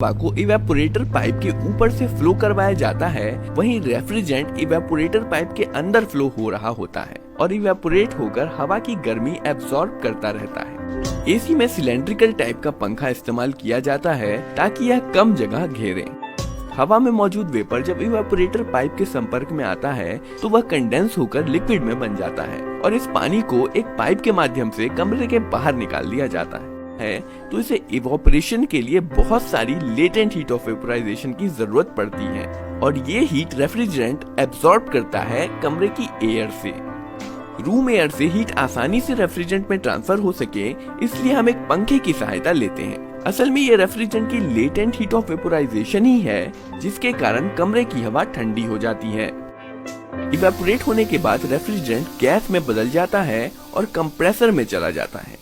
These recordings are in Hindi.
हवा को इवेपोरेटर पाइप के ऊपर से फ्लो करवाया जाता है, वहीं रेफ्रिजरेंट इवेपोरेटर पाइप के अंदर फ्लो हो रहा होता है और इवेपोरेट होकर हवा की गर्मी एब्जॉर्ब करता रहता है। एसी में सिलेंड्रिकल टाइप का पंखा इस्तेमाल किया जाता है ताकि यह कम जगह घेरे। हवा में मौजूद वेपर जब इवेपोरेटर पाइप के संपर्क में आता है तो वह कंडेंस होकर लिक्विड में बन जाता है और इस पानी को एक पाइप के माध्यम से कमरे के बाहर निकाल दिया जाता है। तो इसे इवोपरेशन के लिए बहुत सारी लेटेंट हीट ऑफ वेपोराइजेशन की जरूरत पड़ती है और ये हीट रेफ्रिजरेंट एब्जॉर्ब करता है कमरे की एयर से। रूम एयर से हीट आसानी से रेफ्रिजरेंट में ट्रांसफर हो सके इसलिए हम एक पंखे की सहायता लेते हैं। असल में ये रेफ्रिजरेंट की लेटेंट हीट ऑफ वेपोराइजेशन ही है जिसके कारण कमरे की हवा ठंडी हो जाती है। इवेपोरेट होने के बाद रेफ्रिजरेंट गैस में बदल जाता है और कंप्रेसर में चला जाता है।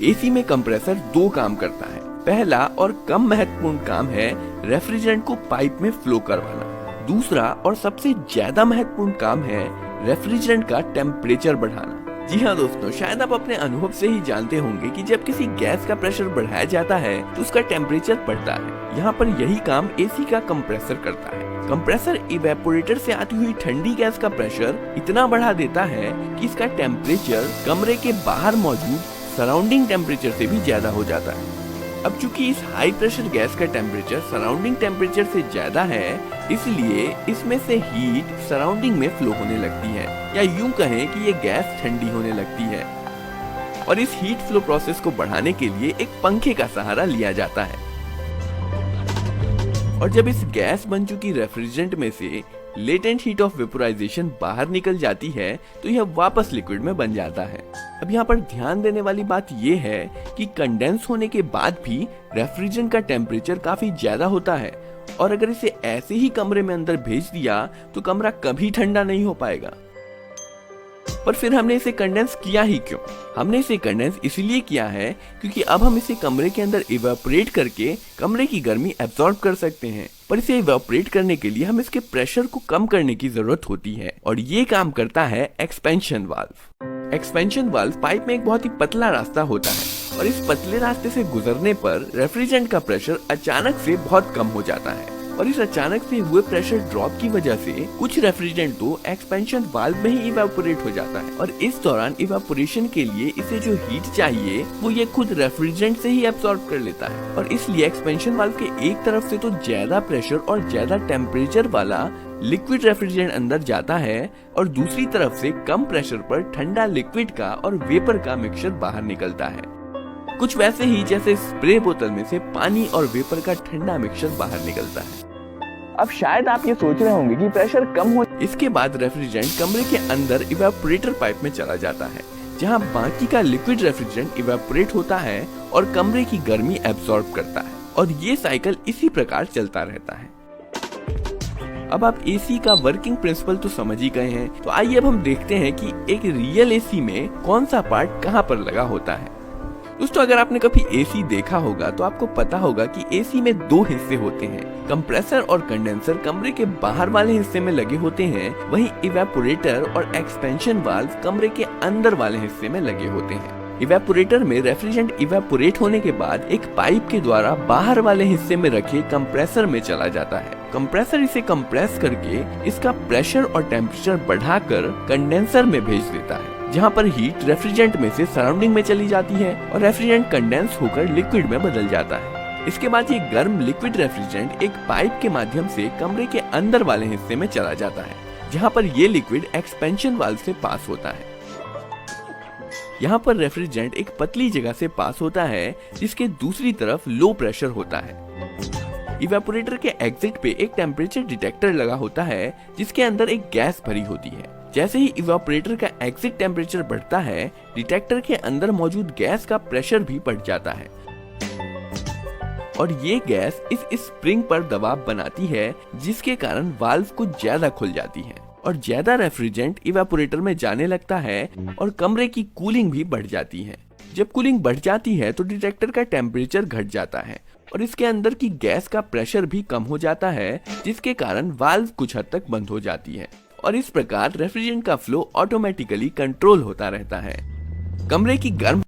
एसी में कंप्रेसर दो काम करता है। पहला और कम महत्वपूर्ण काम है रेफ्रिजरेंट को पाइप में फ्लो करवाना। दूसरा और सबसे ज्यादा महत्वपूर्ण काम है रेफ्रिजरेंट का टेम्परेचर बढ़ाना। जी हाँ दोस्तों, शायद आप अपने अनुभव से ही जानते होंगे कि जब किसी गैस का प्रेशर बढ़ाया जाता है तो उसका टेम्परेचर बढ़ता है। यहाँ पर यही काम एसी का कंप्रेसर करता है। कंप्रेसर इवेपोरेटर से आती हुई ठंडी गैस का प्रेशर इतना बढ़ा देता है कि इसका टेम्परेचर कमरे के बाहर मौजूद सराउंडिंग टेम्परेचर से भी ज्यादा हो जाता है। अब चूंकि इस हाई प्रेशर गैस का टेम्परेचर सराउंडिंग टेम्परेचर से ज्यादा है इसलिए इसमें से हीट सराउंडिंग में फ्लो होने लगती है, या यूं कहें कि ये गैस ठंडी होने लगती है और इस हीट फ्लो प्रोसेस को बढ़ाने के लिए एक पंखे का सहारा लिया जाता है। और जब इस गैस बन चुकी रेफ्रिजरेंट में से लेटेंट हीट ऑफ वेपोराइजेशन बाहर निकल जाती है तो यह वापस लिक्विड में बन जाता है। अब यहाँ पर ध्यान देने वाली बात यह है कि कंडेंस होने के बाद भी रेफ्रिजरेंट का टेम्परेचर काफी ज्यादा होता है और अगर इसे ऐसे ही कमरे में अंदर भेज दिया तो कमरा कभी ठंडा नहीं हो पाएगा। पर फिर हमने इसे कंडेंस किया ही क्यों? हमने इसे कंडेंस इसलिए किया है क्योंकि अब हम इसे कमरे के अंदर इवेपोरेट करके कमरे की गर्मी एब्जॉर्ब कर सकते हैं। पर इसे इवेपोरेट करने के लिए हम इसके प्रेशर को कम करने की जरूरत होती है और ये काम करता है expansion valve. Expansion valve pipe में एक बहुत ही पतला रास्ता होता है और इस पतले रास्ते से गुजरने पर रेफ्रिजरेंट का प्रेशर अचानक से बहुत कम हो जाता है और इस अचानक से हुए प्रेशर ड्रॉप की वजह से कुछ रेफ्रिजरेंट तो एक्सपेंशन वाल्व में ही इवेपोरेट हो जाता है और इस दौरान इवेपोरेशन के लिए इसे जो हीट चाहिए वो ये खुद रेफ्रिजरेंट से ही एब्सॉर्ब कर लेता है और इसलिए एक्सपेंशन वाल्व के एक तरफ से तो ज्यादा प्रेशर और ज्यादा टेम्परेचर वाला लिक्विड रेफ्रिजरेंट अंदर जाता है और दूसरी तरफ से कम प्रेशर पर ठंडा लिक्विड का और वेपर का मिक्सचर बाहर निकलता है। कुछ वैसे ही जैसे स्प्रे बोतल में से पानी और वेपर का ठंडा मिक्सचर बाहर निकलता है। अब शायद आप ये सोच रहे होंगे कि प्रेशर कम हो, इसके बाद रेफ्रिजरेंट कमरे के अंदर इवेपोरेटर पाइप में चला जाता है जहां बाकी का लिक्विड रेफ्रिजरेंट इवेपोरेट होता है और कमरे की गर्मी एब्सॉर्ब करता है और ये साइकिल इसी प्रकार चलता रहता है। अब आप एसी का वर्किंग प्रिंसिपल तो समझ ही गए हैं, तो आइए अब हम देखते हैं कि एक रियल एसी में कौन सा पार्ट कहां पर लगा होता है। दोस्तों, अगर आपने कभी एसी देखा होगा तो आपको पता होगा कि एसी में दो हिस्से होते हैं। कंप्रेसर और कंडेंसर कमरे के बाहर वाले हिस्से में लगे होते हैं, वहीं इवेपोरेटर और एक्सपेंशन वाल्व कमरे के अंदर वाले हिस्से में लगे होते हैं। इवेपोरेटर में रेफ्रिजरेंट इवेपोरेट होने के बाद एक पाइप के द्वारा बाहर वाले हिस्से में रखे कंप्रेसर में चला जाता है। कंप्रेसर इसे कंप्रेस करके इसका प्रेशर और टेम्परेचर बढ़ाकर कंडेंसर में भेज देता है, जहां पर हीट रेफ्रिजरेंट में से सराउंडिंग में चली जाती है और रेफ्रिजरेंट कंडेंस होकर लिक्विड में बदल जाता है। इसके बाद ये गर्म लिक्विड रेफ्रिजरेंट एक पाइप के माध्यम से कमरे के अंदर वाले हिस्से में चला जाता है, जहां पर ये लिक्विड एक्सपेंशन वाल्व से पास होता है। यहाँ पर रेफ्रिजरेंट एक पतली जगह से पास होता है जिसके दूसरी तरफ लो प्रेशर होता है। इवेपोरेटर के एग्जिट पे एक टेम्परेचर डिटेक्टर लगा होता है जिसके अंदर एक गैस भरी होती है। जैसे ही इवेपोरेटर का एग्जिट टेम्परेचर बढ़ता है, डिटेक्टर के अंदर मौजूद गैस का प्रेशर भी बढ़ जाता है और ये गैस इस स्प्रिंग पर दबाव बनाती है जिसके कारण वाल्व कुछ ज्यादा खुल जाती है और ज्यादा रेफ्रिजरेंट इवेपोरेटर में जाने लगता है और कमरे की कूलिंग भी बढ़ जाती है। जब कूलिंग बढ़ जाती है तो डिटेक्टर का टेम्परेचर घट जाता है और इसके अंदर की गैस का प्रेशर भी कम हो जाता है जिसके कारण वाल्व कुछ हद तक बंद हो जाती है और इस प्रकार रेफ्रिजरेंट का फ्लो ऑटोमेटिकली कंट्रोल होता रहता है। कमरे की गर्म